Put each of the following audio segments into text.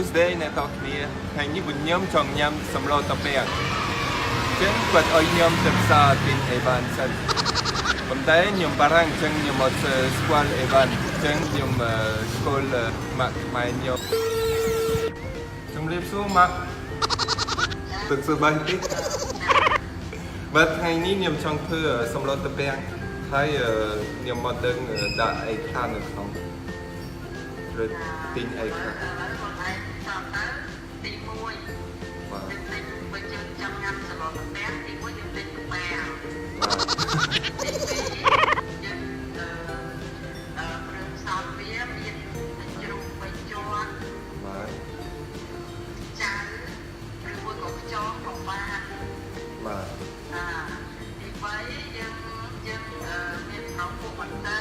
Tuesday អ្នកតគ្នាថ្ងៃនេះខ្ញុំចង់ញ៉ាំសម្លតាពាំងអញ្ចឹងគាត់ឲ្យខ្ញុំទៅផ្សារទិញអីបានសិនប៉ុន្តែខ្ញុំបារម្ភអញ្ចឹងខ្ញុំអត់ស្គាល់អីបានអញ្ចឹងខ្ញុំស្គាល់ម៉ាក់ម៉ែខ្ញុំជំរាបសួរម៉ាក់ទឹកសបាយតិចបាទថ្ងៃនេះខ្ញុំចង់ធ្វើសម្លតាពាំងហើយខ្ញុំមកដឹងដាក់អីខ្លះនៅក្នុងឬទិញអីខ្លះទី1បាទបើយើងចង់ញ៉ាំសម្លតាពាំងទី1យើងទិញតាពាំងបាទទី2យើងគ្រឿងផ្សំវាមានជ្រូក3ជាន់បាទចាវឬមួយក៏ខ្យងក៏បានបាទទី3យើងមានក្នុងពួកបន្តែ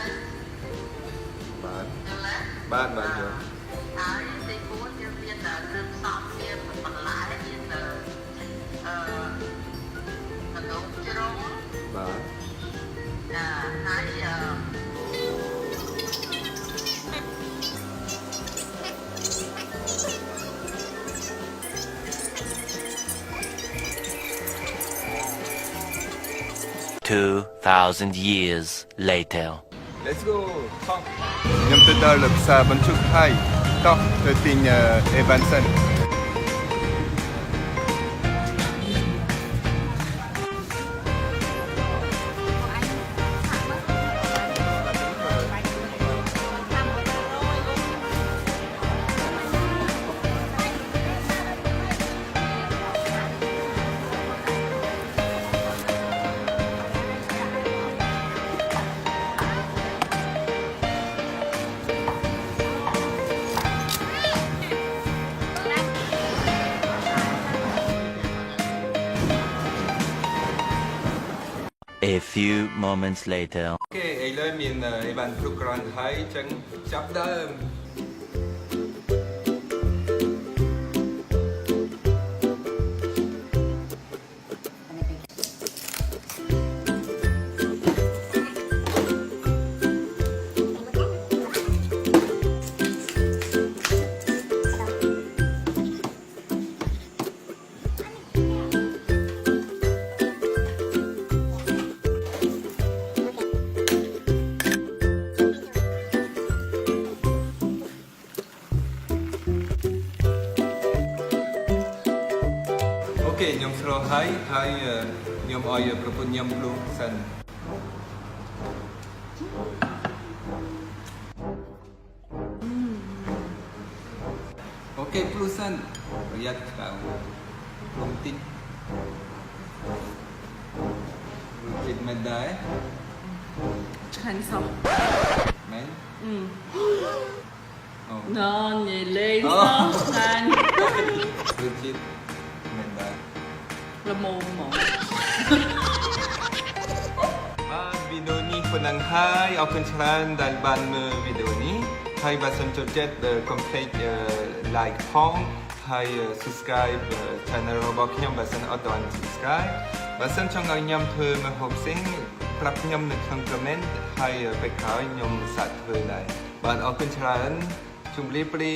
បាទយល់ទេបាទបាទយល់ហើយទី4យើងមានគ្រឿងផ្សំមានបន្លែមានដង្កូវជ្រុំបាទហើយ2,000 years later. Let's go ខ្ញុំទៅដល់ផ្សារបញ្ជុកហើយតោះទៅទិញអេវ៉ាន់សិនA few moments later. អូខេឥឡូវមានអីវ៉ាន់គ្រប់គ្រាន់ហើយអញ្ចឹងចាប់ដើមអូខេខ្ញុំស្រុះហើយខ្ញុំឲ្យប្រពន្ធខ្ញុំភ្លុះសិនអូខេភ្លុះសិនប្រយ័ត្នខ្លាំងភ្លុះតិចរសជាតិមិនដែរឆ្ងាញ់សោះមែនណ៎និយាយលេងសោះឆ្ងាញ់រសជាតិមិនដែរល្មមហ្មងបាទវីដេអូនេះប៉ុណ្ណឹងហើយអរគុណច្រើនដែលបានមើលវីដេអូនេះហើយបើសិនចូលចិត្តកុំភ្លេច like ផងហើយ subscribe channel របស់ខ្ញុំបើសិនអត់ទាន់ subscribe បើសិនចង់ឲ្យខ្ញុំធ្វើម្ហូបផ្សេងប្រាប់ខ្ញុំនៅក្នុង comment ហើយពេលក្រោយខ្ញុំសាកធ្វើដែរបាទអរគុណច្រើនជម្រាបលា